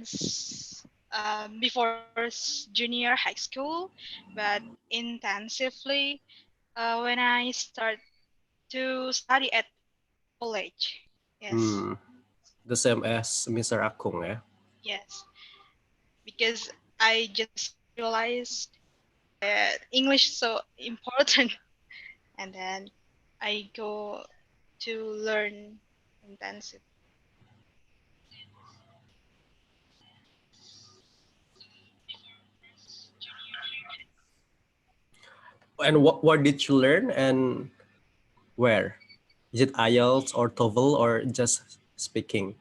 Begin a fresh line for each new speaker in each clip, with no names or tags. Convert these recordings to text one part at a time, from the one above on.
once before junior high school, but intensively when I start to study at college. Yes,
The same as Mr. Akung, ya.
yes, because I just realized that English is so important, and then I go to learn intensive.
And what did you learn and where? Is it IELTS or TOEFL or just speaking?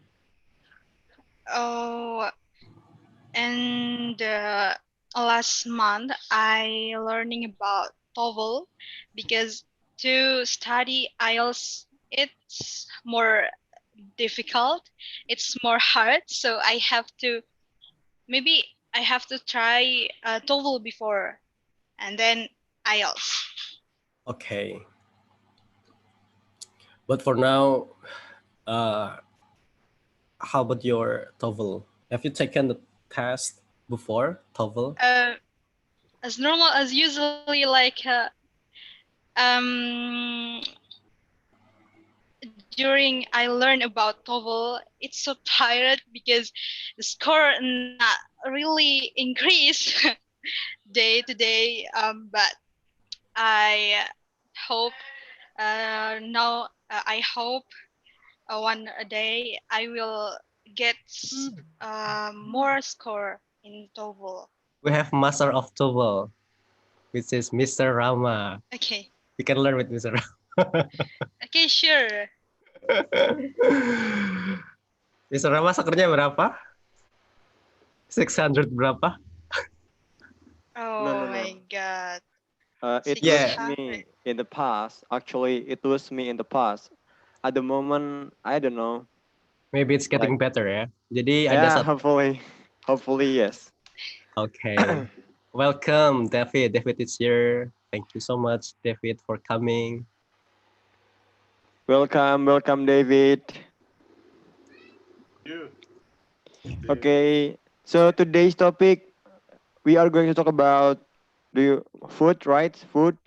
Oh, and last month I learning about TOEFL because to study IELTS it's more difficult. It's more hard, so maybe I have to try TOEFL before and then IELTS.
Okay. But for now, uh, how about your TOEFL? Have you taken the test before TOEFL?
Uh, as normal as usually like um during I learned about TOEFL, it's so tired because the score not really increase day to day. But I hope now I hope one day I will get more score in TOEFL.
We have Master of TOEFL, which is Mr. Rama.
Okay,
You can learn with Mr. Rama.
okay, sure.
Mr. Rama skornya berapa? 600 berapa?
No, no,
Oh
no.
my God,
It
six
was
Yeah,
hundred.
me in the past. Actually, it was me in the past. At the moment, I don't know.
maybe it's
Like,
getting better ya. Jadi ada
yeah,
satu.
hopefully, hopefully, yes.
Okay. Welcome, David. David is here. Thank you so much, David, for coming.
Welcome, welcome, David.
You.
Okay, so today's topic we are going to talk about food, right? Food.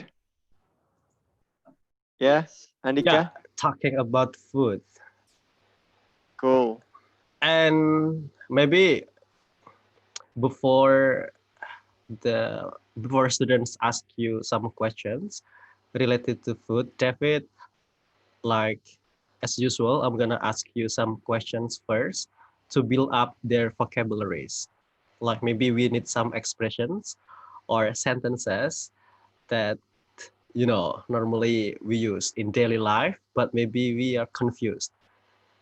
Yeah,
Yes.
Andika.
Yeah, talking about food.
Cool.
And maybe before before students ask you some questions related to food, David, like as usual, I'm gonna ask you some questions first to build up their vocabularies. Like maybe we need some expressions or sentences that normally we use in daily life, but maybe we are confused.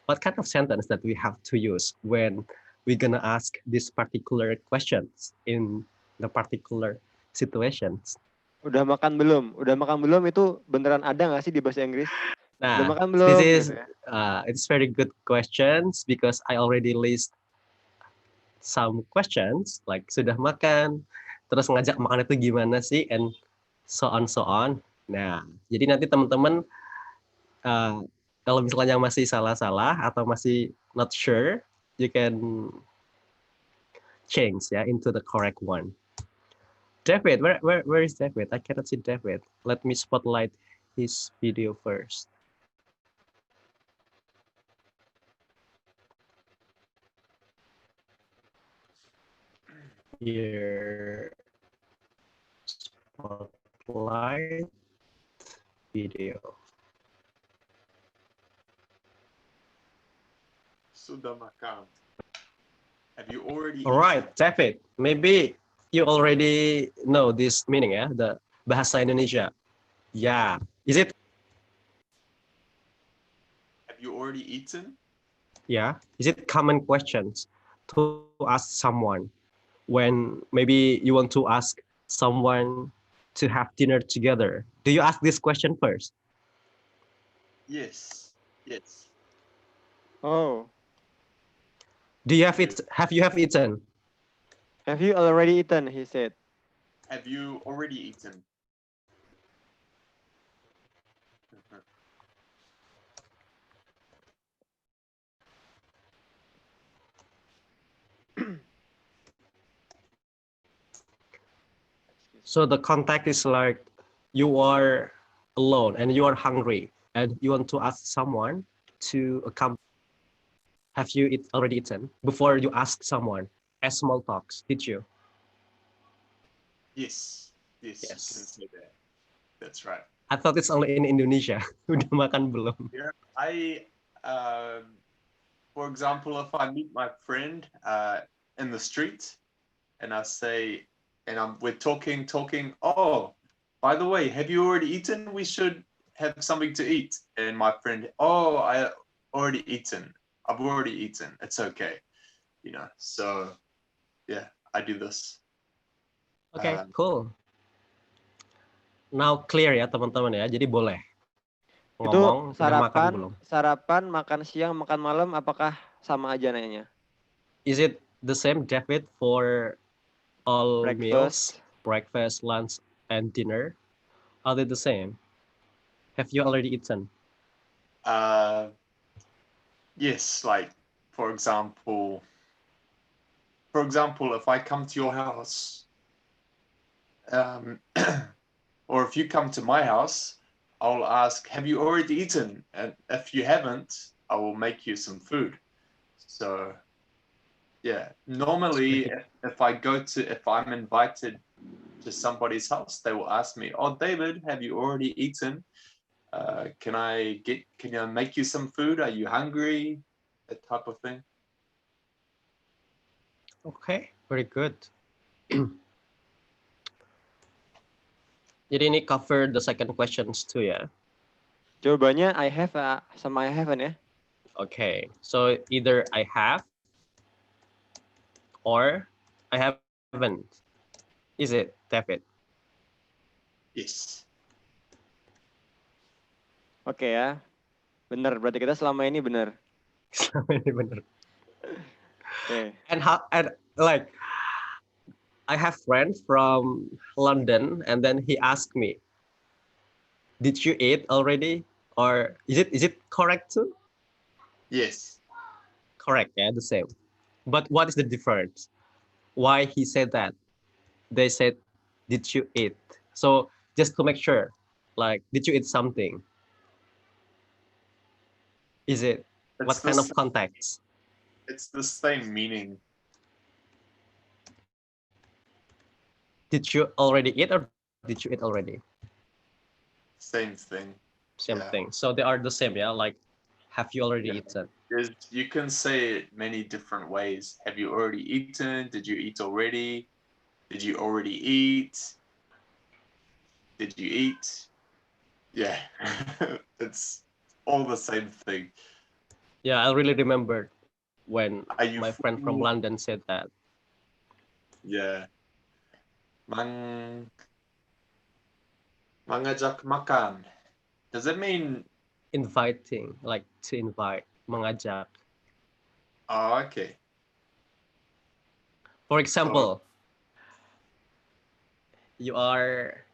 What kind of sentence that we have to use when we're gonna ask these particular questions in the particular situations?
Udah makan belum? Udah makan belum itu beneran ada nggak sih di bahasa Inggris? Udah
Nah,
makan
this
belum?
is
Gitu ya.
it's very good questions because I already list some questions like sudah makan, terus ngajak makan itu gimana sih, and so on so on. Nah, jadi nanti teman-teman kalau misalnya masih salah-salah atau masih not sure, you can change into the correct one. David, where is David? I cannot see David. Let me spotlight his video first. Here, spotlight video.
Sudah makan. Have you already
All right,
eaten?
David, maybe you already know this meaning, the bahasa Indonesia. Yeah, is it?
Have you already eaten?
Yeah, is it common questions to ask someone when maybe you want to ask someone to have dinner together? Do you ask this question first?
Yes. Yes.
Oh,
Do you have it? Have you have eaten?
have you already eaten? He said.
Have you already eaten?
So the contact is like you are alone and you are hungry and you want to ask someone to accompany. Have you already eaten before you ask someone as small talks? Did you?
Yes. Yes, you can
Yes.
say that. That's right.
I thought it's only in Indonesia. Udah makan belum?
Yeah, for example, if I meet my friend in the street and I say, we're talking. Oh, by the way, have you already eaten? We should have something to eat. And my friend, oh, I already eaten. I've already eaten. It's okay. So yeah, I do this.
Okay,
Um,
cool. Now clear ya teman-teman ya. Jadi boleh
Itu
ngomong udah makan
sarapan,
belum.
sarapan, makan siang, makan malam, apakah sama aja nanya?
Is it the same, David, for all meals, breakfast, lunch, and dinner? Are they the same? Have you already eaten?
yes, like for example, if I come to your house, or if you come to my house, I'll ask, have you already eaten? And if you haven't, I will make you some food. So yeah, normally if I'm invited to somebody's house, they will ask me, oh, David, have you already eaten? Can I make you some food? Are you hungry? That type of thing.
Okay, very good. Jadi ini cover the second questions too ya.
Jawabannya I have sama I haven't ya.
Okay, so either I have or I haven't. Is it, David?
Yes.
Oke ya. Bener, berarti kita selama ini bener.
Ini bener.
Okay.
And like I have friends from London and then he asked me, did you eat already? Or is it correct too?
Yes.
Correct, yeah, the same. But what is the difference? Why he said that? They said, did you eat? So just to make sure, like, did you eat something? Is it, what kind of context?
It's the same meaning.
Did you already eat or did you eat already?
Same thing.
Same
Yeah.
thing. So they are the same, yeah? Like, have you already eaten?
You can say it many different ways. Have you already eaten? Did you eat already? Did you already eat? Did you eat? Yeah. It's all the same thing.
Yeah, I really remember when
Are you
my friend from
full?
London said that.
Yeah. Mangajak makan. Does that mean?
Inviting, like to invite, mengajak.
Oh, okay.
For example, you are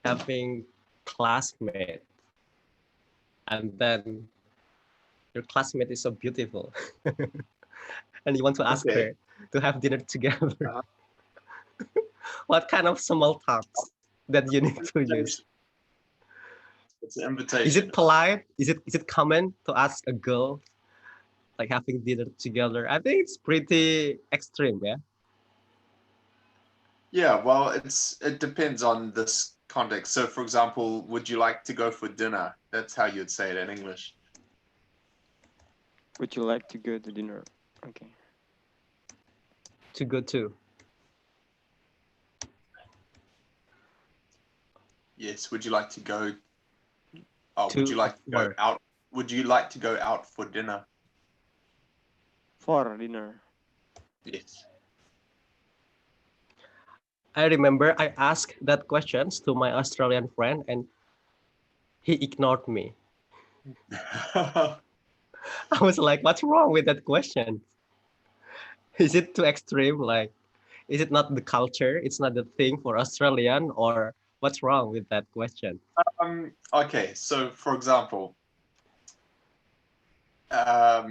having classmate and then your classmate is so beautiful and you want to ask her to have dinner together. What kind of small talks that you need to use?
It's an invitation.
Is it polite? Is it common to ask a girl like having dinner together? I think it's pretty extreme, yeah.
Yeah, well, it depends on this context. So, for example, would you like to go for dinner? That's how you'd say it in English.
Would you like to go to dinner? Okay.
To go to.
Yes. Would you like to go? Oh, would you like to go
where?
out? Would you like to go out for dinner?
For dinner.
Yes.
I remember I asked that questions to my Australian friend and he ignored me. I was like, what's wrong with that question? Is it too extreme? Like, is it not the culture? It's not the thing for Australian, or what's wrong with that question?
Okay, so for example, how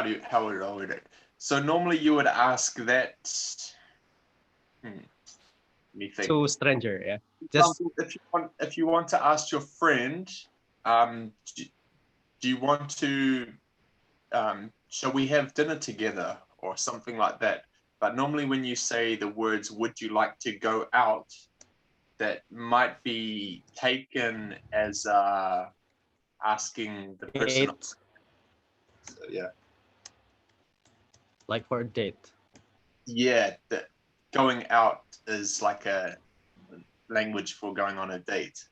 would I word it? So normally you would ask that. Let me think.
to stranger, yeah.
For
Just
example, if you want to ask your friend, do you want to shall we have dinner together or something like that? But normally when you say the words would you like to go out, that might be taken as asking the person.
date,
So, yeah.
like for a date.
Yeah, that going out is like a language for going on a date.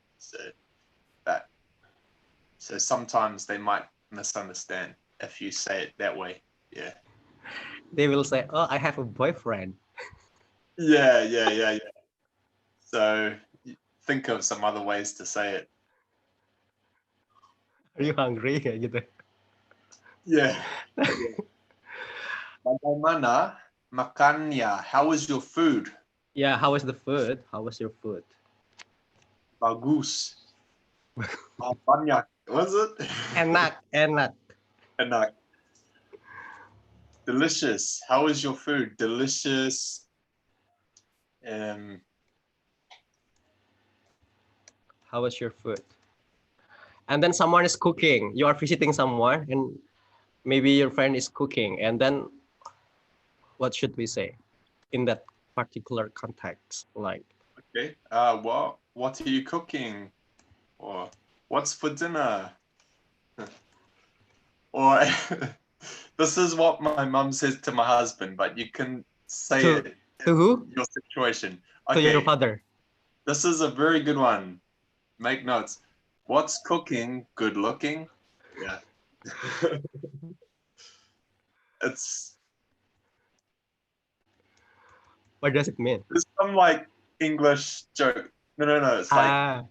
So sometimes they might misunderstand if you say it that way. Yeah.
They will say, "Oh, I have a boyfriend."
Yeah. So think of some other ways to say it.
Are you hungry? Kayak gitu.
Yeah. Bagaimana makannya? How is your food?
Yeah, how was the food? How was your food?
Bagus. Banyak. Was it?
Enak, enak.
Enak. Delicious. How is your food? Delicious.
How was your food? And then someone is cooking. You are visiting someone, and maybe your friend is cooking. And then, what should we say in that particular context? Like,
Okay. What are you cooking? Or what's for dinner? Or this is what my mum says to my husband, but you can say
To-
it
to who?
in your situation.
To your
Okay,
father.
this is a very good one. Make notes. What's cooking? Good looking? Yeah. It's
What does it mean?
there's some like English joke. No.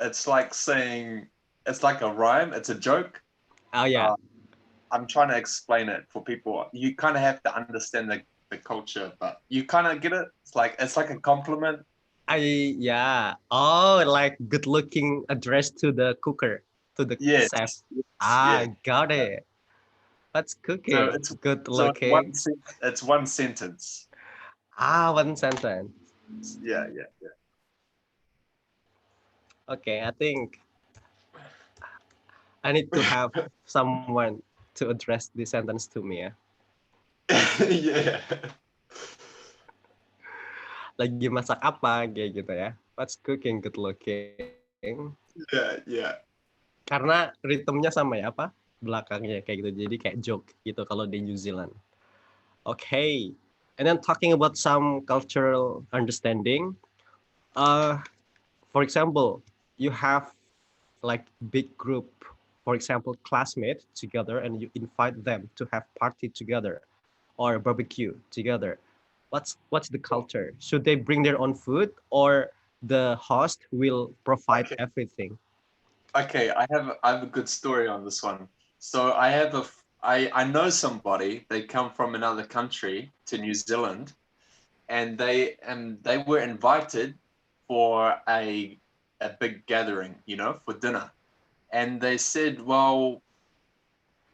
It's like saying it's like a rhyme. It's a joke.
Oh yeah.
I'm trying to explain it for people. You kind of have to understand the culture, but you kind of get it. It's like a compliment.
Yeah. Oh, like good looking addressed to the cooker, to the
Yes.
chef.
Yeah.
Got it. What's cooking?
So it's
Good
so
looking.
it's one sentence.
One sentence.
Yeah.
Okay, I think I need to have someone to address this sentence to me. Ya.
Yeah.
Lagi masak apa kayak gitu ya. What's cooking? Good looking.
Yeah.
Karena ritmenya sama ya apa? Belakangnya kayak gitu. Jadi kayak joke gitu kalau di New Zealand. Okay. And then talking about some cultural understanding. For example, you have like big group, for example, classmates together, and you invite them to have party together or barbecue together. What's the culture? Should they bring their own food or the host will provide
Okay.
everything?
Okay, I have a good story on this one. So I know somebody. They come from another country to New Zealand, and they were invited for a big gathering, for dinner. And they said, well,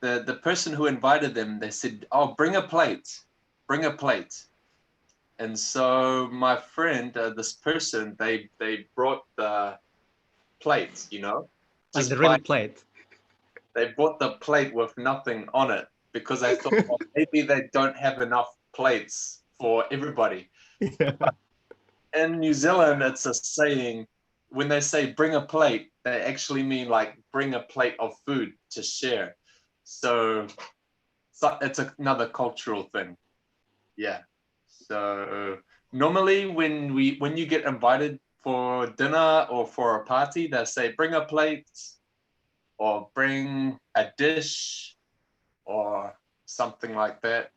the person who invited them, they said, oh, bring a plate. And so my friend, this person, they brought the plates,
Like
just
the real plate.
they brought the plate with nothing on it because I thought, well, maybe they don't have enough plates for everybody.
Yeah.
In New Zealand, it's a saying, when they say bring a plate, they actually mean like bring a plate of food to share. So it's another cultural thing. Yeah. So normally when you get invited for dinner or for a party, they say bring a plate or bring a dish or something like that.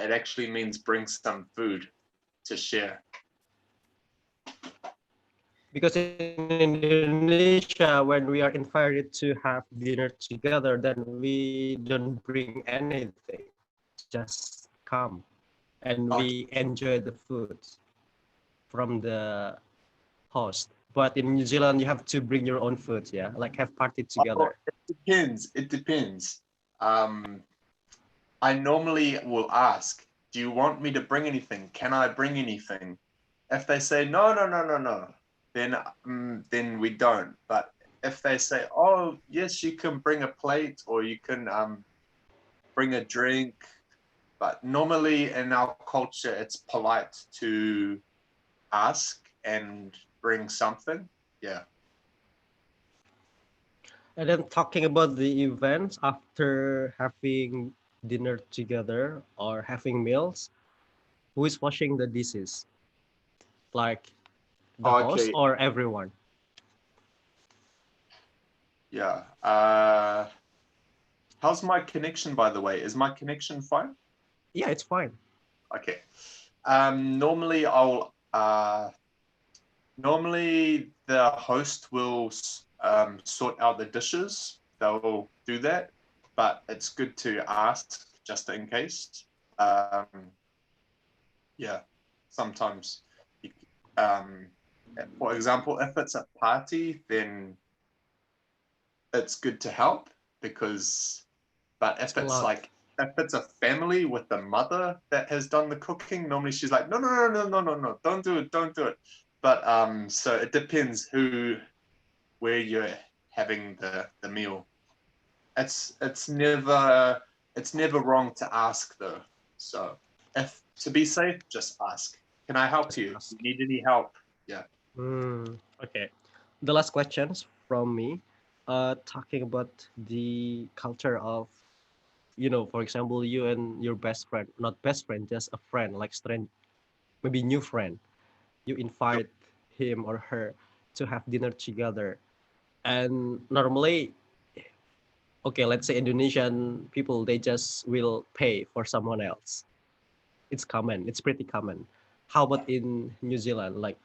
It actually means bring some food to share.
Because in Indonesia, when we are invited to have dinner together, then we don't bring anything. Just come and we enjoy the food from the host. But in New Zealand, you have to bring your own food, yeah? Like have party together.
It depends. I normally will ask, do you want me to bring anything? Can I bring anything? If they say no, then we don't. But if they say, oh yes, you can bring a plate or you can bring a drink. But normally in our culture, it's polite to ask and bring something. Yeah.
And then talking about the events after having dinner together or having meals, who is washing the dishes? Like the host
Okay.
or everyone?
Yeah. How's my connection, by the way? Is my connection fine?
Yeah, it's fine.
Okay. Normally normally the host will sort out the dishes. They'll do that, but it's good to ask just in case. Yeah, sometimes. You, um, for example, if it's a party, then it's good to help because. But
It's a lot.
if it's a family with the mother that has done the cooking, normally she's like, no, don't do it. But so it depends where you're having the meal. It's never wrong to ask though. So if to be safe, just ask. Can I help
Just
you?
ask.
You need any help? Yeah.
Okay. The last questions from me, talking about the culture of, for example, you and your best friend, not best friend, just a friend, like maybe new friend. You invite him or her to have dinner together. And normally, okay, let's say Indonesian people, they just will pay for someone else. It's common. It's pretty common. How about in New Zealand? Like,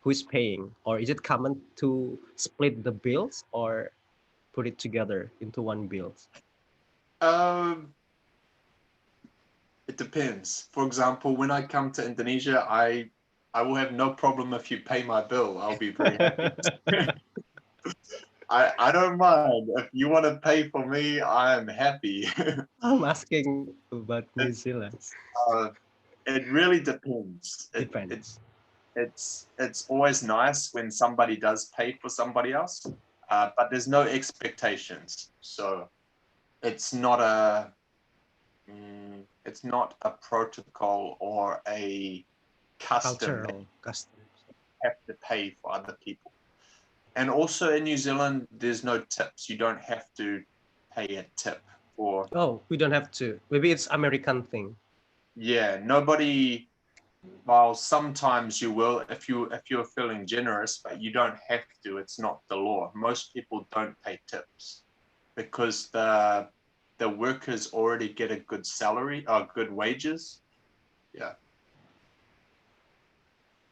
who is paying? Or is it common to split the bills or put it together into one bill?
Um, it depends. For example, when I come to Indonesia, I will have no problem if you pay my bill. I'll be very happy. I don't mind. If you want to pay for me, I am happy.
I'm asking about New Zealand.
uh, it really depends.
Depends.
It's always nice when somebody does pay for somebody else, but there's no expectations. So it's not a it's not a protocol or a custom that
Cultural customs.
you have to pay for other people. And also in New Zealand, there's no tips. You don't have to pay a tip for.
Oh, we don't have to. Maybe it's American thing.
Yeah, nobody. While sometimes you will if you're feeling generous, but you don't have to. It's not the law. Most people don't pay tips because the workers already get a good salary or good wages. Yeah.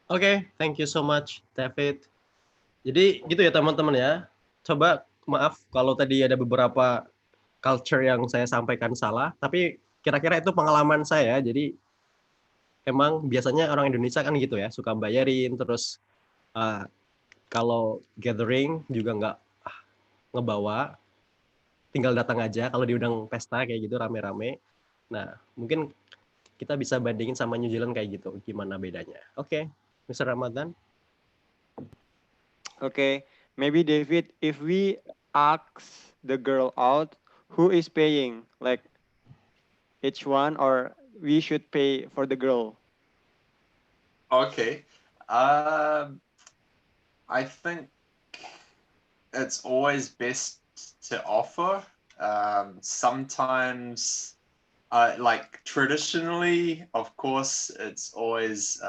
Oke, thank you so much, David. Jadi gitu ya teman-teman ya. Coba maaf kalau tadi ada beberapa culture yang saya sampaikan salah, tapi kira-kira itu pengalaman saya. Jadi emang biasanya orang Indonesia kan gitu ya, suka bayarin, terus kalau gathering juga nggak ngebawa, tinggal datang aja kalau diundang pesta kayak gitu rame-rame. Nah, mungkin kita bisa bandingin sama New Zealand kayak gitu, gimana bedanya. Oke, Mr. Ramadan.
Okay, maybe David, if we ask the girl out, who is paying? Like each one, or we should pay for the girl?
Okay. I think it's always best to offer. Sometimes, like traditionally, of course, it's always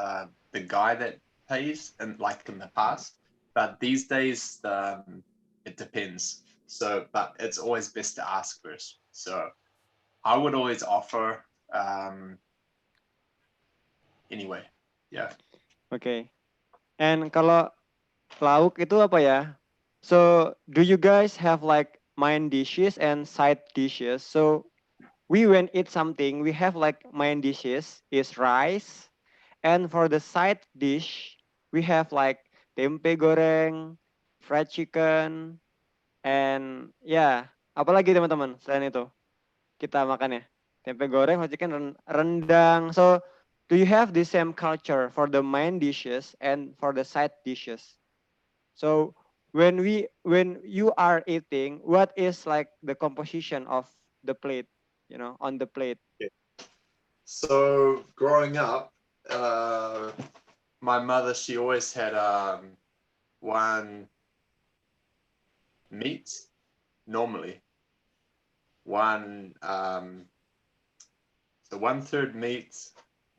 the guy that pays, and like in the past. But these days, it depends. So, but it's always best to ask first. So, I would always offer. Anyway, yeah.
Okay. And kalau lauk itu apa ya? So, do you guys have like main dishes and side dishes? So, we when eat something, we have like main dishes is rice, and for the side dish, we have like tempe goreng, fried chicken, and ya, apalagi teman-teman selain itu kita makan ya. Tempe goreng, fried chicken, rendang. So, do you have the same culture for the main dishes and for the side dishes? So, when you are eating, what is like the composition of the plate, on the plate?
So growing up, my mother, she always had one meat, normally one so 1/3 meat,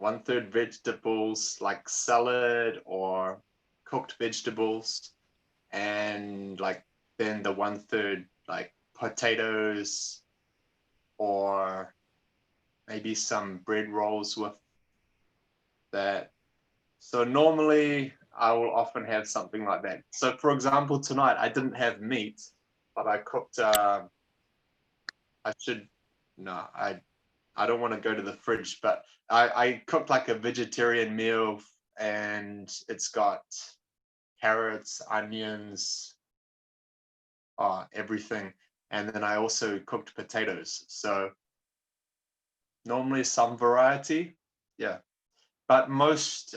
1/3 vegetables like salad or cooked vegetables, and like then the 1/3 like potatoes or maybe some bread rolls with that. So normally I will often have something like that. So for example, tonight I didn't have meat, but I cooked I don't want to go to the fridge, but I cooked like a vegetarian meal, and it's got carrots, onions, everything. And then I also cooked potatoes. So normally some variety, yeah. But most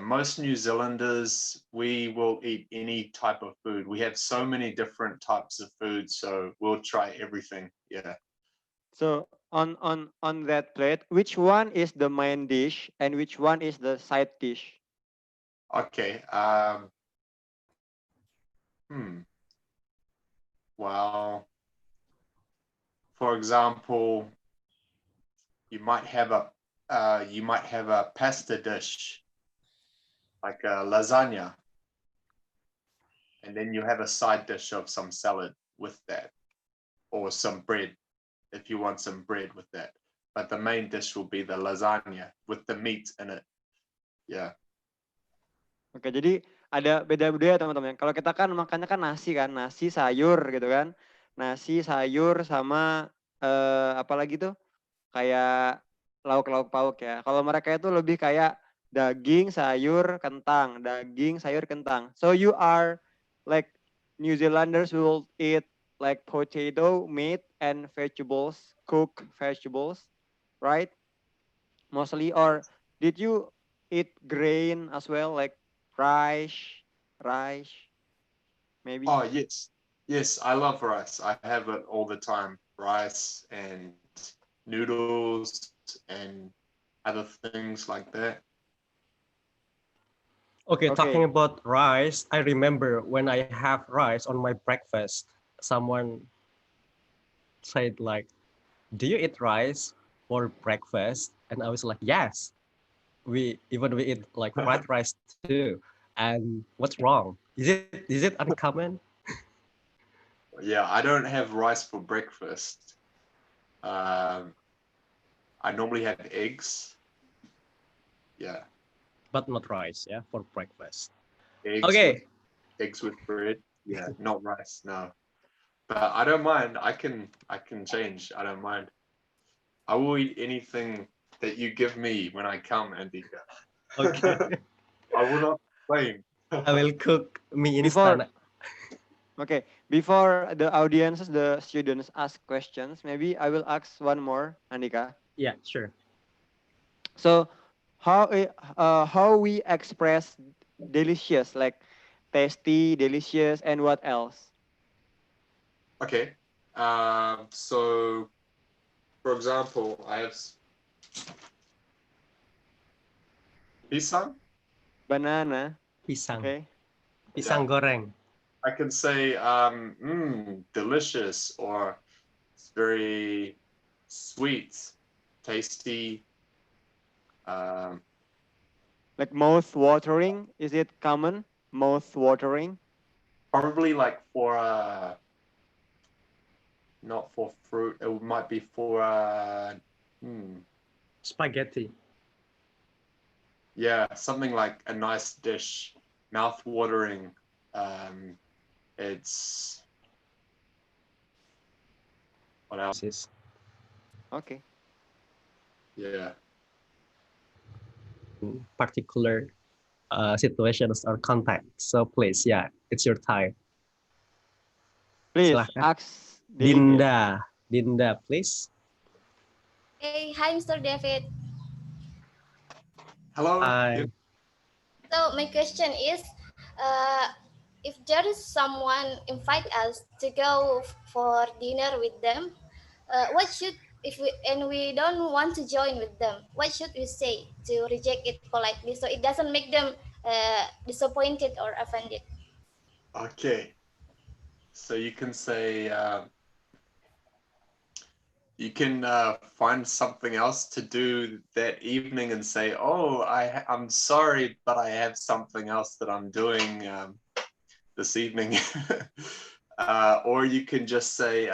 most New Zealanders, we will eat any type of food. We have so many different types of food, so we'll try everything. Yeah.
So on that plate, which one is the main dish and which one is the side dish?
Okay. Well, for example, you might have a pasta dish like a lasagna, and then you have a side dish of some salad with that, or some bread if you want some bread with that. But the main dish will be the lasagna with the meat in it. Yeah.
Oke, jadi ada beda budaya teman-teman. Kalau kita kan makannya kan nasi sayur gitu kan. Nasi sayur sama apa lagi tuh? Kayak lauk-lauk pauk ya. Kalau mereka itu lebih kayak daging, sayur, kentang, daging, sayur, kentang. So you are like New Zealanders will eat like potato, meat, and vegetables, cooked vegetables, right? Mostly, or did you eat grain as well, like rice, maybe?
Oh yes, yes. I love rice. I have it all the time. Rice and noodles and other things like that.
Okay, talking
Okay.
about rice, I remember when I have rice on my breakfast, someone said like, "Do you eat rice for breakfast?" And I was like, "Yes. We eat like fried rice too." And what's wrong? Is it uncommon?
Yeah, I don't have rice for breakfast. I normally have eggs. Yeah,
But not rice, yeah, for breakfast.
eggs with
Okay.
eggs with bread. Yeah, not rice. No, but I don't mind. I can change. I don't mind. I will eat anything that you give me when I come, Andika.
Okay.
I will not complain.
I will cook me
Before,
instant.
okay, before the audiences, the students ask questions, maybe I will ask one more, Andika.
Yeah, sure.
So, how we express delicious, like tasty, delicious, and what else?
Okay. So, for example, I have pisang.
Banana.
Pisang.
Okay.
Pisang goreng.
I can say delicious, or it's very sweet, tasty.
Like mouth watering. Is it common? Mouth watering.
Probably like for not for fruit. It might be for
Spaghetti.
yeah, something like a nice dish, mouth watering. It's what else?
Okay.
Yeah.
Particular situations or context. So please, yeah, it's your time.
Please
Silahkan.
ask David.
Dinda. Dinda, please.
Hey, hi, Mr. David.
Hello.
Hi.
So my question is, if there is someone invite us to go for dinner with them, what should if we and we don't want to join with them, what should we say to reject it politely so it doesn't make them disappointed or offended?
Okay. So you can say you can find something else to do that evening and say, "Oh, I'm sorry, but I have something else that I'm doing this evening." Or you can just say,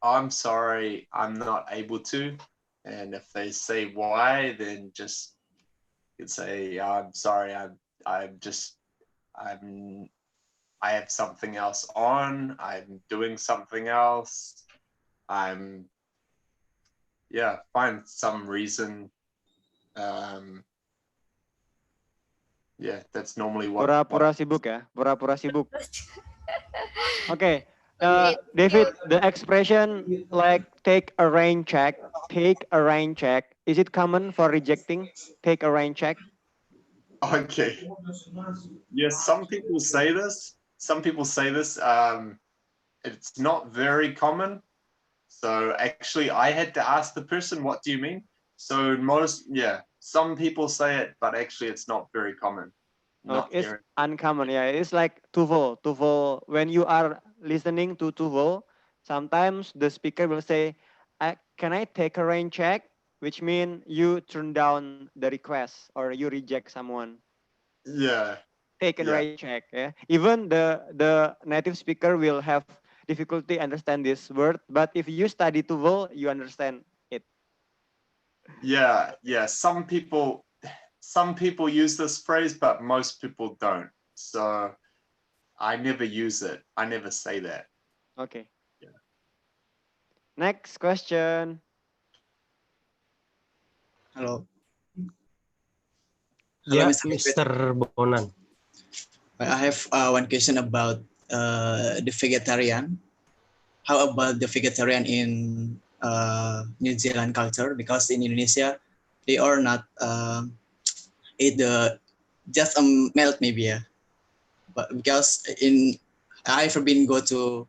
"I'm sorry, I'm not able to." And if they say why, then just you can say, "I'm sorry, I'm just I'm I have something else on. I'm doing something else. I'm find some reason. Um, that's normally what
Pura-pura sibuk ya, pura-pura sibuk. Okay,
Okay, thank you.
David, the expression like take a rain check, is it common for rejecting? Take a rain check.
Okay. Yes, some people say this. It's not very common. So actually, I had to ask the person, "What do you mean?" So some people say it, but actually, it's not very common. Not
Okay, it's
here.
uncommon. Yeah, it's like TOEFL. TOEFL. When you are listening to TOEFL, sometimes the speaker will say, "Can I take a rain check?" Which means you turn down the request or you reject someone.
Yeah,
Take a
yeah,
rain check. Yeah. Even the native speaker will have difficulty understand this word, but if you study TOEFL, you understand it.
yeah. Some people use this phrase, but most people don't. So I never use it. I never say that.
Okay.
Yeah.
Next question.
Hello. Hello,
Yeah,
Mr. David.
Mr. Bonan.
I have one question about the vegetarian. How about the vegetarian in New Zealand culture? Because in Indonesia, they are not eat the just milk maybe, yeah. But because in I've been go to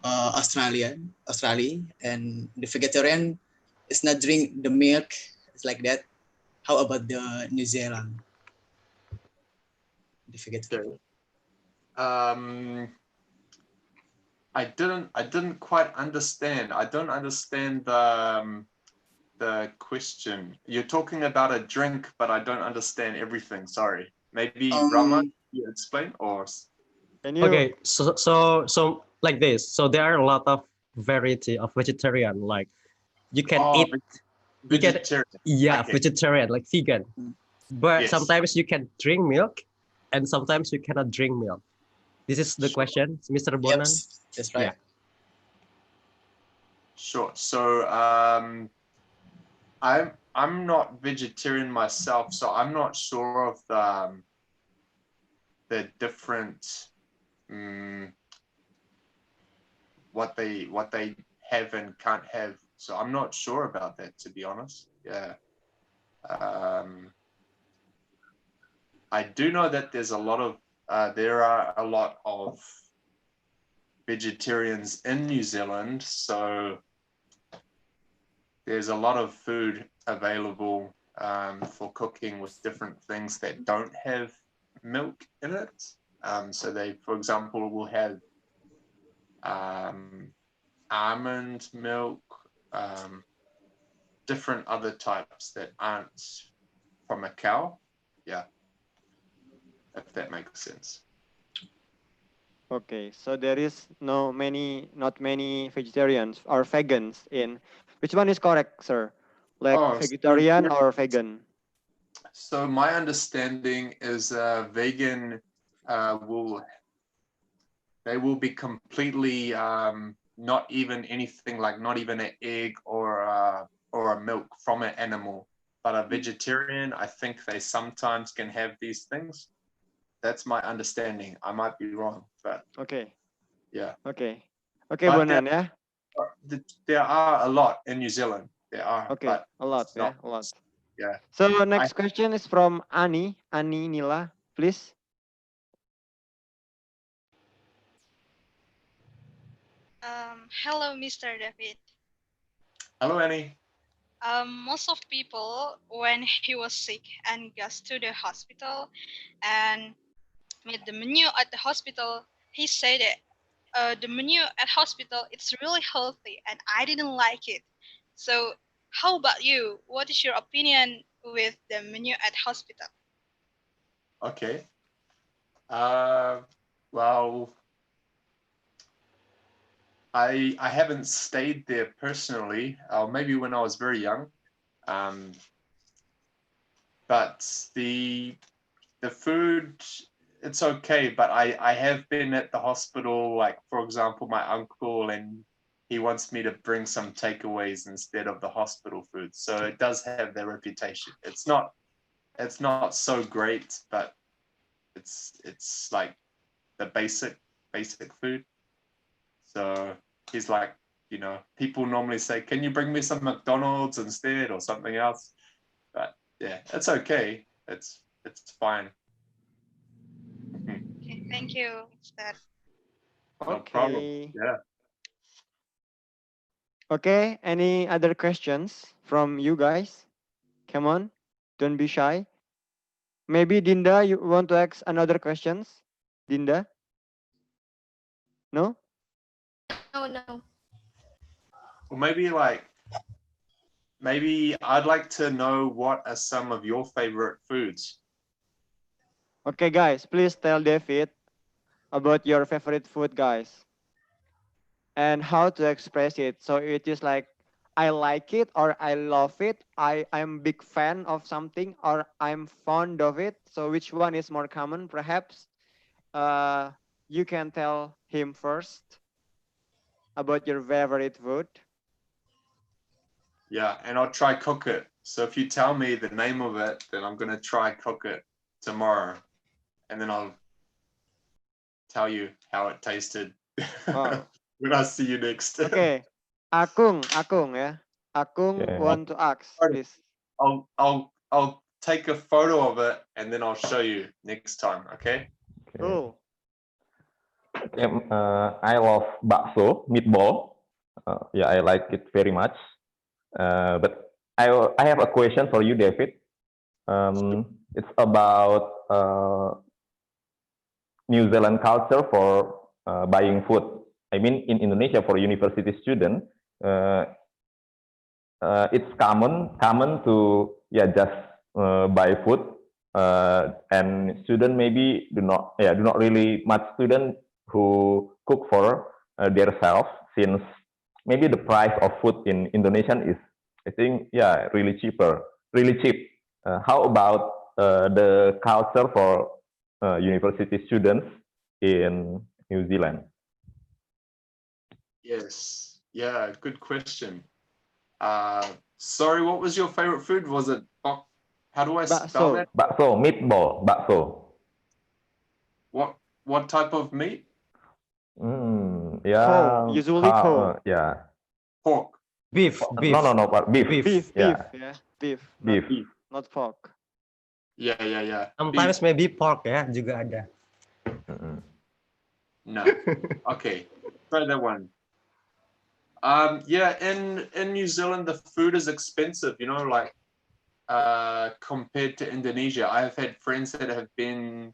Australia, and the vegetarian is not drink the milk. It's like that. How about the New Zealand, the vegetarian?
Okay. Um, I didn't quite understand. I don't understand the question. You're talking about a drink, but I don't understand everything. Sorry. Maybe Rama,
Um,
you explain or
Can you?
Okay, so like this. So there are a lot of variety of vegetarian. Like you can
oh,
eat, you can
vegetarian.
yeah,
Okay.
vegetarian like vegan. But
Yes.
sometimes you can drink milk, and sometimes you cannot drink milk. This is the
Sure.
question, Mr.
yep,
Bonan.
that's
Yeah.
right.
Sure. So I'm not vegetarian myself, so I'm not sure of the different what they have and can't have. So I'm not sure about that, to be honest. Yeah. I do know that there are a lot of vegetarians in New Zealand, so there's a lot of food available for cooking with different things that don't have milk in it. So they, for example, will have almond milk, different other types that aren't from a cow. Yeah, if that makes sense.
Okay, so there is not many vegetarians or vegans in. Which one is correct, sir? Like
Oh,
vegetarian or vegan?
so my understanding is vegan will they will be completely not even anything like not even an egg or a milk from an animal. But a vegetarian, I think they sometimes can have these things. That's my understanding. I might be wrong, but
Okay,
yeah.
okay. Okay,
But
Bonan ya.
there are a lot in New Zealand. There are,
Okay,
but
a lot
it's
ya,
not.
a lot.
Yeah.
So next question is from Ani Nila, please.
Hello, Mr. David.
Hello, Annie.
Most of people, when he was sick and goes to the hospital and with the menu at the hospital, he said that the menu at hospital it's really healthy and I didn't like it. So how about you? What is your opinion with the menu at hospital?
Okay. Well, I haven't stayed there personally. Maybe when I was very young. But the food, it's okay. But I have been at the hospital, like for example, my uncle, and he wants me to bring some takeaways instead of the hospital food. So it does have their reputation. It's not so great, but it's like the basic food. So he's like, people normally say, "Can you bring me some McDonald's instead or something else?" But yeah, it's okay. It's fine.
Okay, thank you, Mr.
No problem.
Okay.
Yeah.
Okay, any other questions from you guys? Come on, don't be shy. Maybe Dinda, you want to ask another questions? Dinda? No?
No.
Or maybe I'd like to know what are some of your favorite foods.
Okay, guys, please tell David about your favorite food, guys, and how to express it. So it is like, I like it or I love it. I'm big fan of something or I'm fond of it. So which one is more common? Perhaps you can tell him first about your favorite food.
Yeah, and I'll try cook it. So if you tell me the name of it, then I'm gonna try cook it tomorrow, and then I'll tell you how it tasted
Wow.
when I see you next.
Okay. Akung ya. Akung
Yeah.
want to ask, please.
I'll take a photo of it and then I'll show you next time. Okay.
Okay.
Cool.
I love bakso, meatball. Yeah, I like it very much. But I have a question for you, David. It's about New Zealand culture for buying food. I mean, in Indonesia, for university students, it's common to just buy food, and student maybe do not really much student who cook for themselves, since maybe the price of food in Indonesian is, I think, really cheap. How about the culture for university students in New Zealand?
Yes. Yeah. Good question. Sorry, what was your favorite food? Was it how do I spell that?
Bakso, meatball, bakso.
What type of meat?
Ko, usually ko.
Pork.
Beef.
No, beef.
Beef,
Yeah.
beef.
Beef.
Not pork.
Yeah.
Sometimes
Beef.
maybe pork ya juga ada.
No. Okay. Try that one. Yeah, in New Zealand the food is expensive, like compared to Indonesia. I have had friends that have been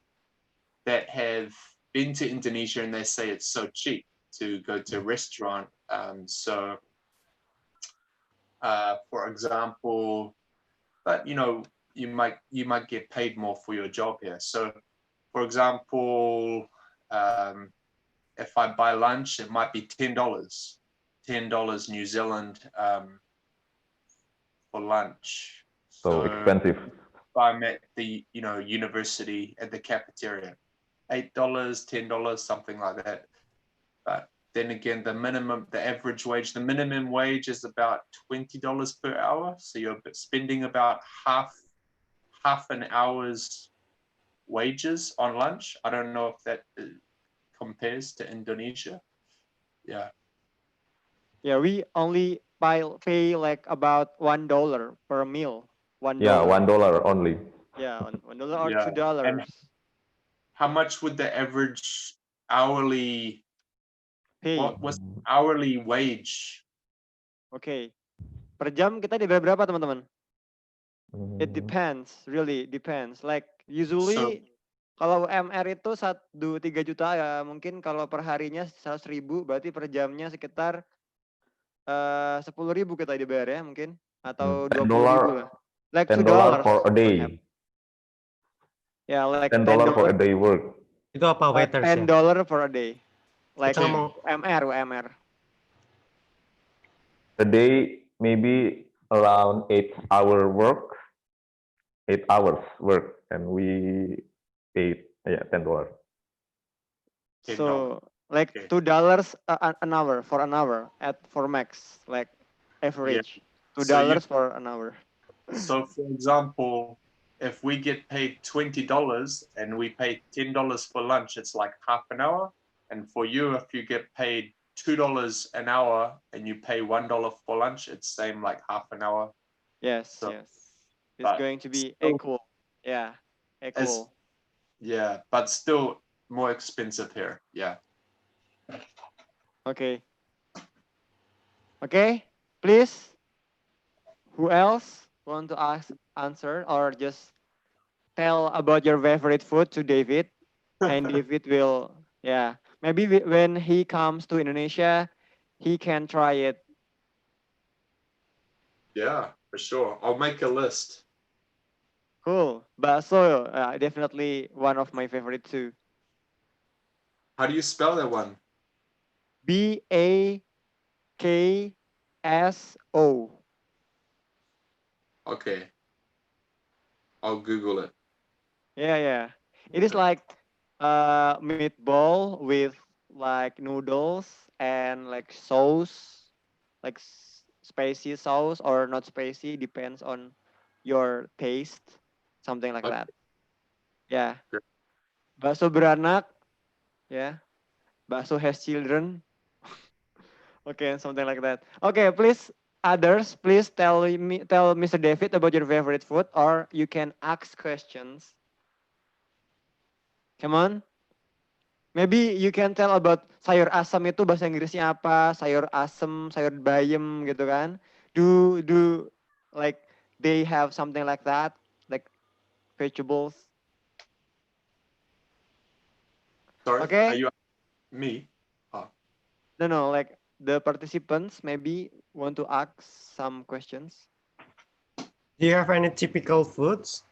to Indonesia and they say it's so cheap to go to a restaurant. So for example, but you might get paid more for your job here. So for example, if I buy lunch, it might be $10 New Zealand for lunch.
So expensive.
If I'm at the university at the cafeteria, $8, $10, something like that. But then again, the average wage, the minimum wage is about $20 per hour. So you're spending about half an hour's wages on lunch. I don't know if that compares to Indonesia. Yeah.
Yeah, we only pay like about $1 per meal. $1.
Yeah, $1 only.
Yeah, $1 or
Yeah. And
$2
how much would the average hourly,
pay.
what was hourly wage?
Oke. Per jam kita dibayar berapa, teman-teman? It
Mm,
depends, really depends. Like
So,
usually kalau UMR itu 3 juta ya, mungkin kalau per harinya 100.000, berarti per jamnya sekitar 10.000 kita dibayar ya mungkin, atau 20.000 lah. Like
$10
$2
for a
per
day.
app. Yeah, like
$10 for a
$10
day work.
Itu apa waiters ya?
$10 per a day. Like
Kita ngomong
UMR.
A day maybe around 8 hour work, 8 hours work, and we paid $10.
So like
Okay.
$2 an hour for max, like average. $2
So you-
for an hour.
So, for example, if we get paid $20 and we pay $10 for lunch, it's like half an hour. And for you, if you get paid $2 an hour and you pay $1 for lunch, it's same like half an hour.
Yes,
So-
yes. It's
but
going to be
still-
equal. Yeah, equal.
Yeah, but still more expensive here. Yeah.
Okay. Okay, please. Who else want to answer or just tell about your favorite food to David? And David will, yeah, maybe when he comes to Indonesia, he can try it.
Yeah, for sure. I'll make a list.
Cool. Bakso, definitely one of my favorite too.
How do you spell that one?
BAKSO.
Okay. I'll Google it.
Yeah. It is like meatball with like noodles and like sauce, like spicy sauce or not spicy, depends on your taste, something like
Okay.
that. Yeah.
Good.
Bakso beranak, yeah. Bakso has children. Okay, something like that. Okay, please, others, please tell Mr. David about your favorite food, or you can ask questions. Come on. Maybe you can tell about sayur asam itu bahasa Inggrisnya apa, sayur asem, sayur bayam gitu kan. Do like they have something like that, like vegetables.
Sorry,
Okay.
are you me?
No, like the participants maybe want to ask some questions.
Do you have any typical foods,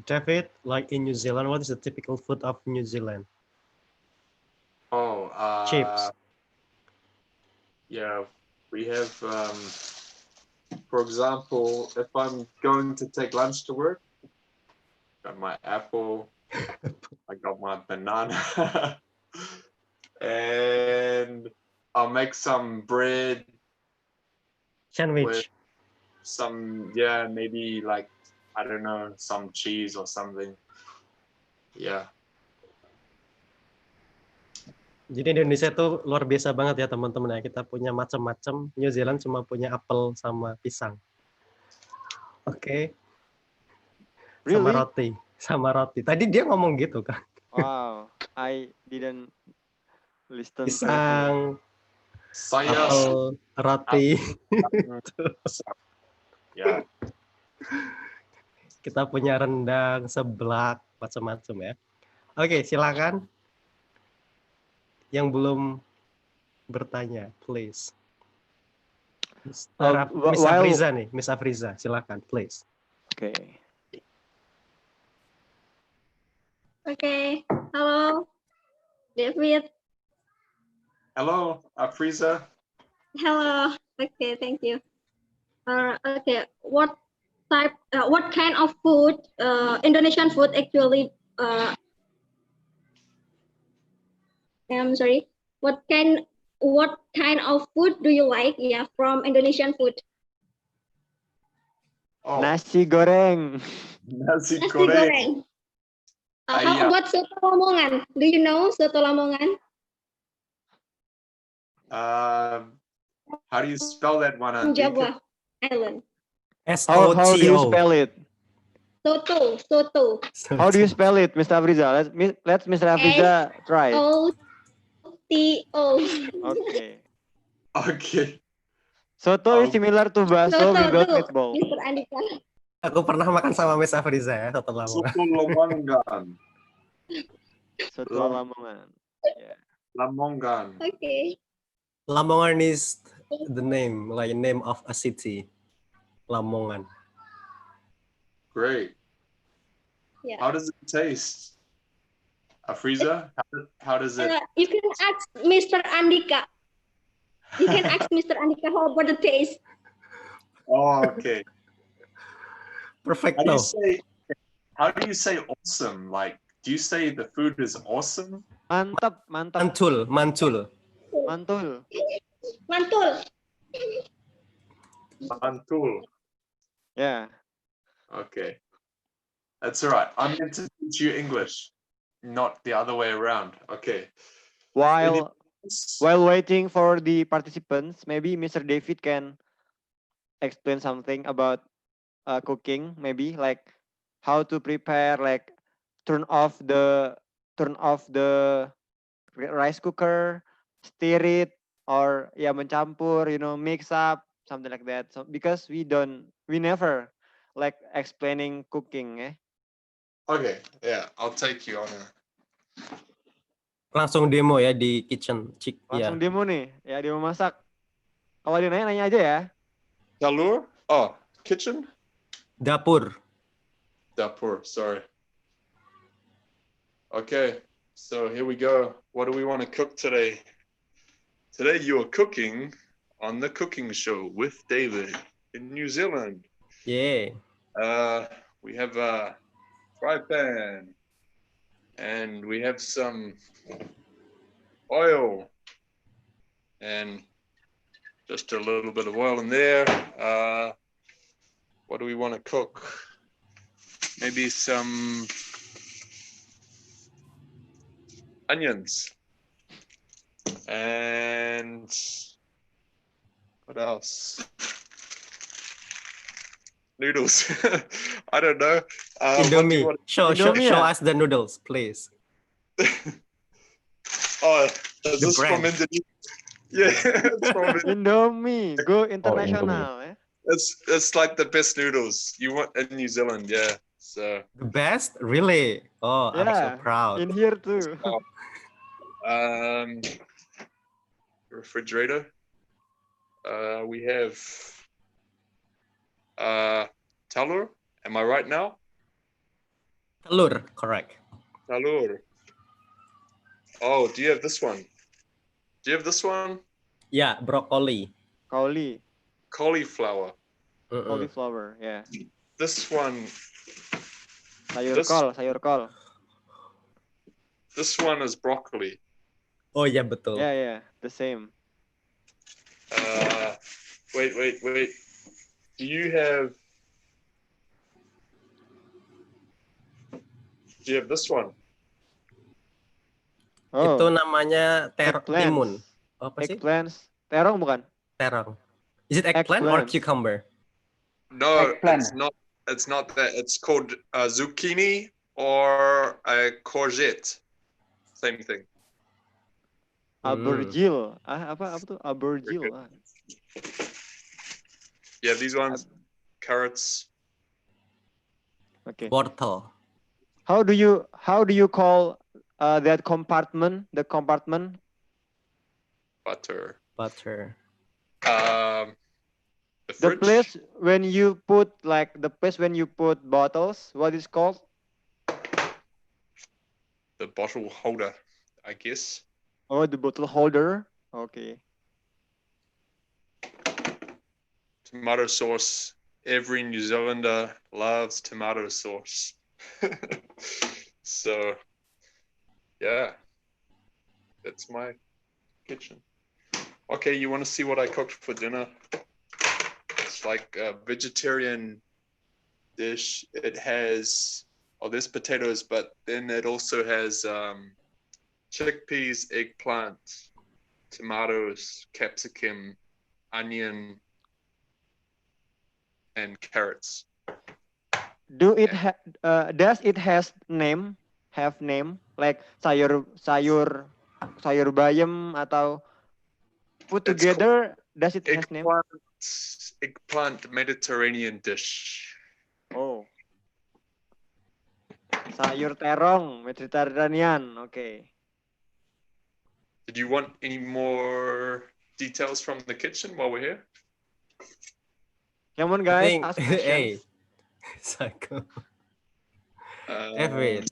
David? Like in New Zealand, what is the typical food of New Zealand?
Oh,
Chips.
Yeah, we have, for example, if I'm going to take lunch to work, got my apple, I got my banana, and I'll make some bread
Sandwich.
with some, yeah, maybe like, I don't know, some cheese or something. Yeah.
Jadi Indonesia tuh luar biasa banget ya teman-teman ya. Kita punya macam-macam. New Zealand cuma punya apel sama pisang. Oke. Sama
Really?
roti. Sama roti. Tadi dia ngomong gitu kan.
Wow, I didn't listen carefully.
Pisang,
Saya
apel, roti.
ya.
Kita punya rendang, seblak, macam-macam ya. Oke, silakan. Yang belum bertanya, please. Miss Afriza nih, Miss Afriza, silakan, please.
Oke.
Okay. Hello, David.
Hello, Afriza.
Hello. Okay, thank you. Okay, what kind of food, Indonesian food actually, I'm sorry, what kind of food do you like, yeah, from Indonesian food?
Oh,
Nasi goreng.
nasi
Nasi
goreng.
goreng. How
Yeah.
about soto Lamongan? Do you know soto Lamongan?
How do you spell that one,
in
Andika?
Java Island.
How do you
SOTO.
spell it?
Soto.
How do you spell it, Mr. Afriza? Let's Mr. Afriza try.
SOTO.
Okay.
Okay.
Soto is
Oh.
similar to bakso
Soto
without
tuh,
meatball.
Mr. Andika.
Aku pernah makan sama Miss Afriza ya, soto Lamongan.
Soto Lamongan.
Soto Lamongan. Yeah.
Lamongan.
Okay.
Lamongan is the name, like name of a city. Lamongan.
Great.
Yeah.
How does it taste? Afriza, how does it?
You can ask Mr. Andika. You can ask Mr. Andika how about the taste.
Oh, okay.
Perfect.
How do you say awesome? Like, do you say the food is awesome?
Mantap.
Mantul.
Mantul.
Mantul.
Yeah.
Okay. That's all right. I'm meant to teach you English, not the other way around. Okay.
While waiting for the participants, maybe Mr. David can explain something about cooking, maybe like how to prepare, like turn off the rice cooker, stir it, or mencampur, mix up, something like that. So because we never like explaining cooking, eh?
Okay, yeah, I'll take you on a.
Langsung demo ya di kitchen.
Langsung demo nih, ya dia mau masak. Kalau dia nanya aja ya.
Dalur? Oh, kitchen?
Dapur.
Dapur, sorry. Okay, so here we go. What do we want to cook today? Today you are cooking on the cooking show with David in New Zealand.
Yeah.
We have a fry pan and we have some oil and just a little bit of oil in there. What do we want to cook? Maybe some onions. And what else? Noodles. I don't know.
Indomie. Show
Indomie,
us the noodles, please.
Oh, is
The
this
brand.
from Indonesia? Yeah, it's from
Indomie, go international.
It's like the best noodles you want in New Zealand, yeah. So
The best? Really? Oh, I'm so
Yeah,
proud.
in here too.
Refrigerator. We have talur. Am I right now?
Telur, correct.
Talur. Oh, do you have this one? Do you have this one?
Yeah, broccoli.
Cauliflower.
Cauliflower, yeah.
This one.
Sayur kol.
This one is broccoli.
Oh yeah, betul.
Yeah, the same.
Wait. Do you have this one?
Oh,
Itu namanya timun.
eggplants.
Apa sih?
Eggplants. Terong bukan?
Terong. Is it eggplant or cucumber?
No,
Eggplant.
it's not that. It's called zucchini or a courgette. Same thing.
Abergil. Apa tuh? Abergil.
Yeah, these ones, carrots.
Okay.
Wortel.
How do you call that compartment? The compartment?
Butter.
The place when you put bottles, what is called?
The bottle holder, I guess.
Oh, the bottle holder. Okay.
Tomato sauce. Every New Zealander loves tomato sauce. So, yeah, that's my kitchen. Okay, you want to see what I cooked for dinner? It's like a vegetarian dish. It has, there's potatoes, but then it also has chickpeas, eggplant, tomatoes, capsicum, onion, and carrots.
Does it has name? Have name like sayur bayam atau put
It's
together? Does it has name?
Eggplant Mediterranean dish.
Oh, sayur terong Mediterranean. Okay.
Did you want any more details from the kitchen while we're here?
Come on, guys,
think,
ask questions.
hey, Psycho. David.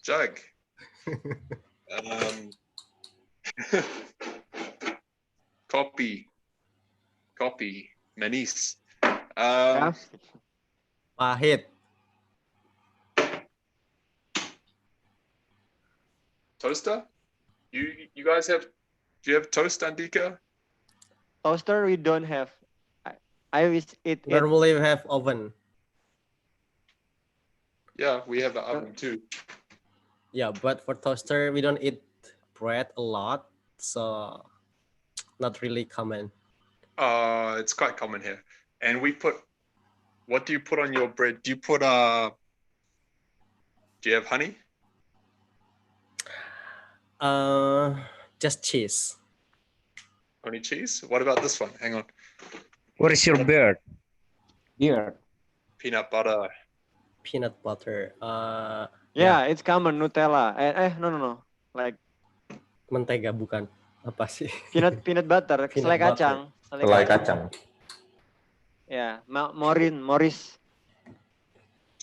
Jug. Copy. Manis.
Pahit.
Toaster? You guys have? Do you have toast, Andika?
Toaster we don't have. I wish it.
Normally we have oven.
Yeah, we have an oven too.
Yeah, but for toaster we don't eat bread a lot, so not really common.
It's quite common here. And we put. What do you put on your bread? Do you put Do you have honey?
Just cheese.
Only cheese? What about this one? Hang on.
What is your beard?
Beard.
Peanut butter.
Peanut butter.
Yeah, it's common Nutella. No. Like
mentega bukan. Apa sih?
Peanut butter. Selai kacang.
Selai kacang.
Yeah, Morris.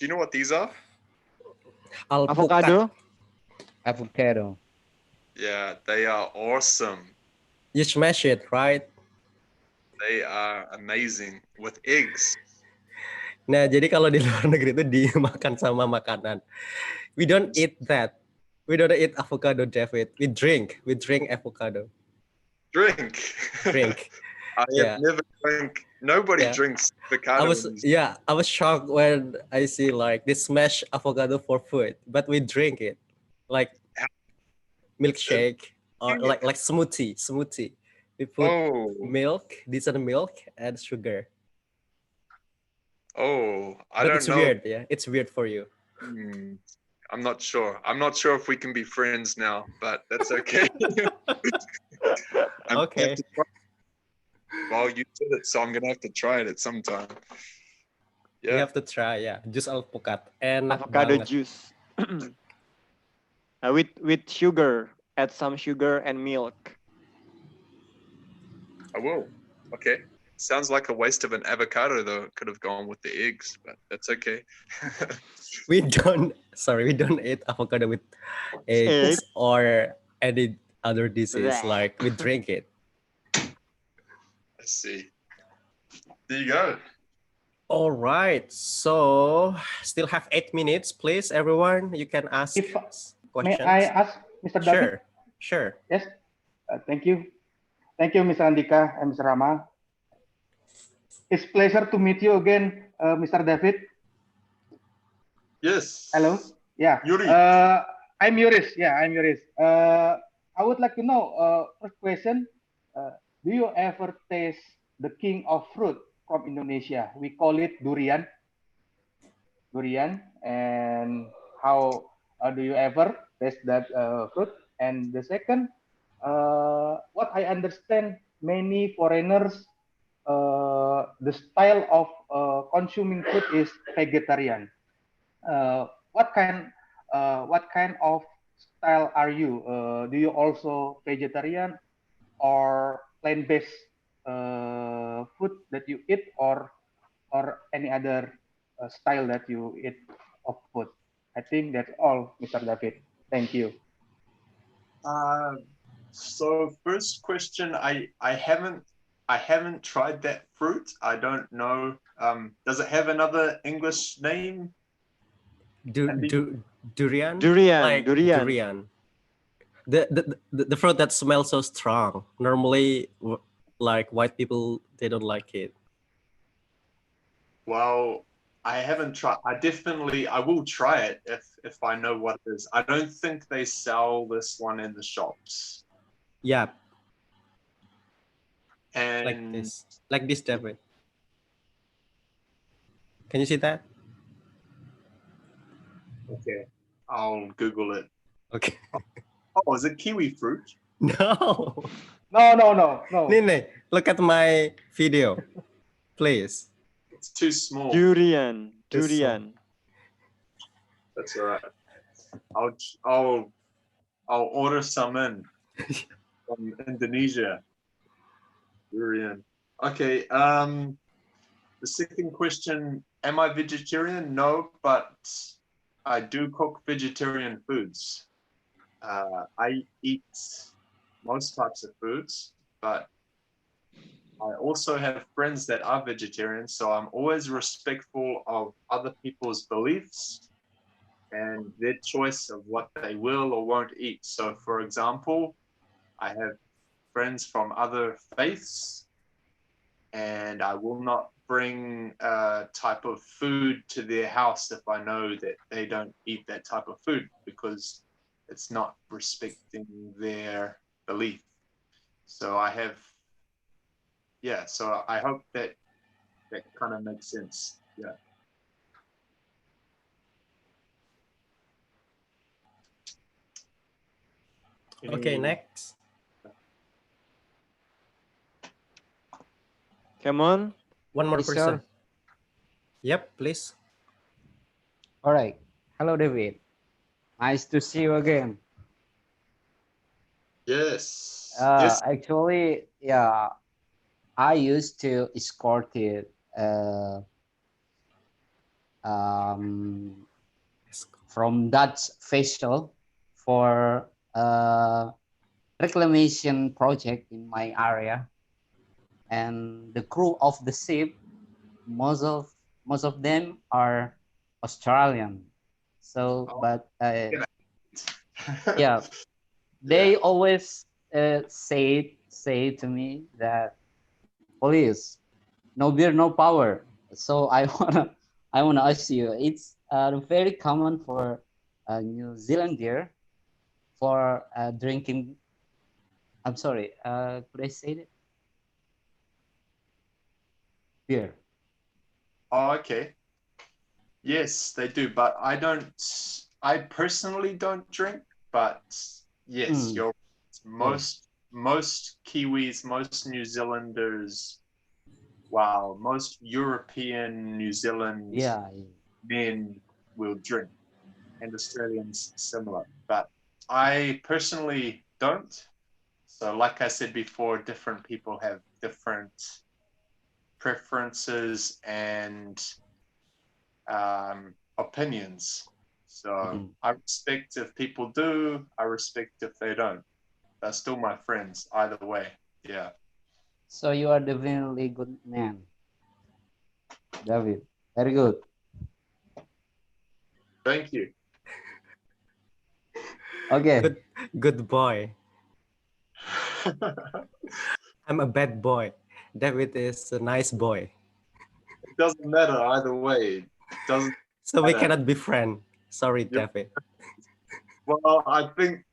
Do you know what these are?
Avocado.
Yeah, they are awesome.
You smash it, right?
They are amazing with eggs.
Nah, jadi kalau di luar negeri itu dimakan sama makanan. We don't eat that. We don't eat avocado, David. We drink avocado.
Drink. I have never drank. Nobody drinks avocado.
I was shocked when I see like they smash avocado for food, but we drink it like milkshake or like smoothie. We put milk, decent milk, and sugar.
Oh, I
but
don't
it's
know.
Weird, yeah. It's weird for you.
I'm not sure. I'm not sure if we can be friends now, but that's okay.
Okay.
Well, you said it, so I'm gonna have to try it at some time.
Yeah. You have to try, yeah. Jus alpukat.
Avocado
banget.
Juice. With sugar. Add some sugar and milk.
I will. Okay. Sounds like a waste of an avocado, though. It could have gone with the eggs, but that's okay.
We don't eat avocado with eggs or any other dishes. Like we drink it.
I see. There you go.
All right. So still have 8 minutes, please, everyone. You can ask questions.
May I ask, Mr. David?
Sure.
Yes. Thank you. Thank you, Mr. Andika and Mr. Rama. It's pleasure to meet you again, Mr. David.
Yes.
Hello. Yeah.
Yuri.
I'm Yuris. Yeah, I'm Yuris. I would like to know, first question, do you ever taste the king of fruit from Indonesia? We call it durian. And how do you ever taste that fruit? And the second, what I understand, many foreigners, the style of consuming food is vegetarian. What kind of style are you? Do you also vegetarian or plant-based food that you eat, or any other style that you eat of food? I think that's all, Mr. David. Thank you.
So first question, I haven't tried that fruit. I don't know. Does it have another English name?
Durian.
Durian.
The fruit that smells so strong. Normally, like white people, they don't like it.
Well, I haven't tried. I will try it if I know what it is. I don't think they sell this one in the shops.
Yeah.
And
like this, David. Can you see that?
okay, I'll Google it.
Okay.
Oh, is it kiwi fruit?
No.
No.
Nene, look at my video, please.
It's too small.
Durian.
It's
Durian.
That's all right. I'll order some in from Indonesia. Durian. Okay. The second question: am I vegetarian? No, but I do cook vegetarian foods. I eat most types of foods, but I also have friends that are vegetarians, so I'm always respectful of other people's beliefs and their choice of what they will or won't eat. So, for example, I have friends from other faiths, and I will not bring a type of food to their house if I know that they don't eat that type of food, because it's not respecting their belief. So so I hope that kind of makes sense. Yeah.
Okay, next.
Come on.
One more
Yes,
person.
sir.
Yep, please.
All right. Hello, David. Nice to see you again.
Yes. Yes.
Actually, yeah, I used to escort it from Dutch vessel for a reclamation project in my area, and the crew of the ship, most of them are Australian. So, but yeah, they always say to me that, police, no beer, no power. So I wanna ask you, it's very common for New Zealander for drinking. I'm sorry, could I say that? Beer.
Oh, okay. Yes, they do, but I personally don't drink, but yes, you're most Kiwis, most New Zealanders, wow, most European New Zealand men will drink, and Australians similar. But I personally don't. So like I said before, different people have different preferences and opinions. So I respect if people do, I respect if they don't. They're still my friends either way. Yeah.
So you are definitely good man, David. Very good.
Thank you.
Okay.
Good boy. I'm a bad boy. David is a nice boy.
It doesn't matter either way. It doesn't.
So we cannot be friends. Sorry, David.
Well, I think,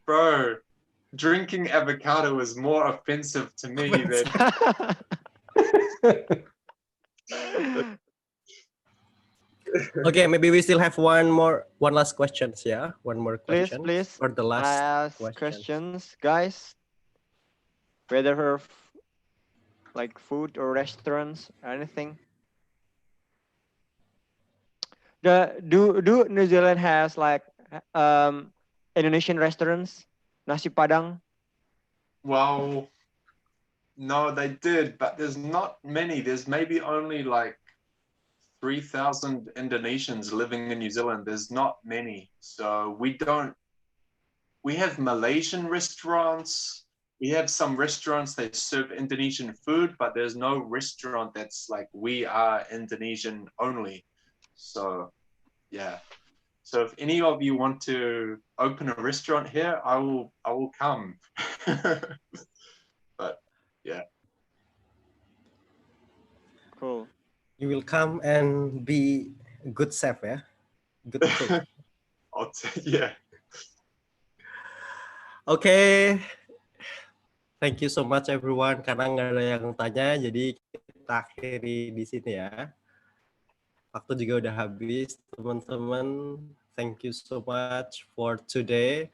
bro, drinking avocado is more offensive to me than.
Okay, maybe we still have one last questions. Yeah, one more question.
Please.
For the last
ask questions, guys. Whether like food or restaurants, anything. Do New Zealand has like Indonesian restaurants, nasi padang?
Well, no, they did, but there's not many. There's maybe only like 3,000 Indonesians living in New Zealand. There's not many. So we have Malaysian restaurants. We have some restaurants that serve Indonesian food, but there's no restaurant that's like, we are Indonesian only. So, yeah. So if any of you want to open a restaurant here, I will come. But yeah.
Cool.
You will come and be a good chef, yeah? Good cook.
Yeah.
Okay. thank you so much everyone. Karena nggak ada yang tanya, jadi kita akhiri di sini ya. Waktu juga udah habis, teman-teman. Thank you so much for today.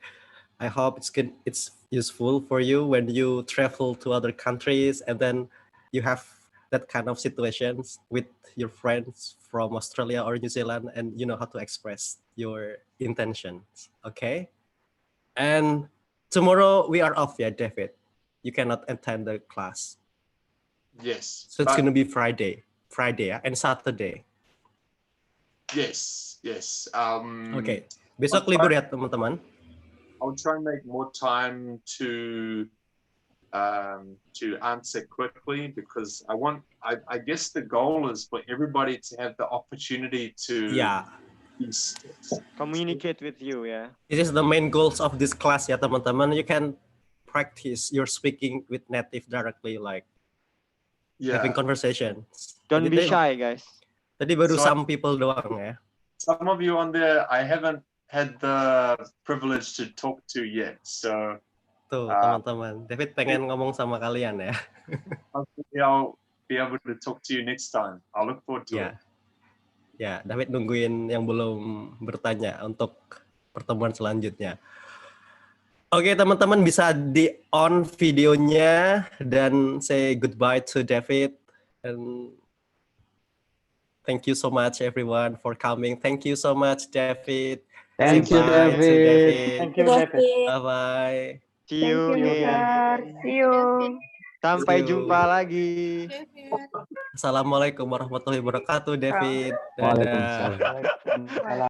I hope it's useful for you when you travel to other countries and then you have that kind of situations with your friends from Australia or New Zealand, and you know how to express your intentions. Okay. And tomorrow we are off, yeah, David. You cannot attend the class.
Yes.
So it's going to be Friday, yeah, and Saturday.
Yes.
Okay. Besok libur ya, teman-teman.
I'll try and make more time to answer quickly, because I guess the goal is for everybody to have the opportunity to
communicate with you, yeah.
This is the main goals of this class ya, teman-teman. You can practice your speaking with native directly, like having conversations.
Don't be shy, guys.
Tadi baru some people doang ya.
Some of you on there, I haven't had the privilege to talk to yet, so
tuh teman-teman, David pengen ngomong sama kalian ya.
Hopefully I'll be able to talk to you next time. I look forward to it.
Ya, David nungguin yang belum bertanya untuk pertemuan selanjutnya. Oke, teman-teman bisa di on videonya dan say goodbye to David. And thank you so much everyone for coming. Thank you so much, David.
Thank you, David.
Thank you, David.
Bye-bye.
See you again.
See you.
Sampai jumpa lagi.
Assalamualaikum warahmatullahi wabarakatuh, David. Dadah.
Waalaikumsalam.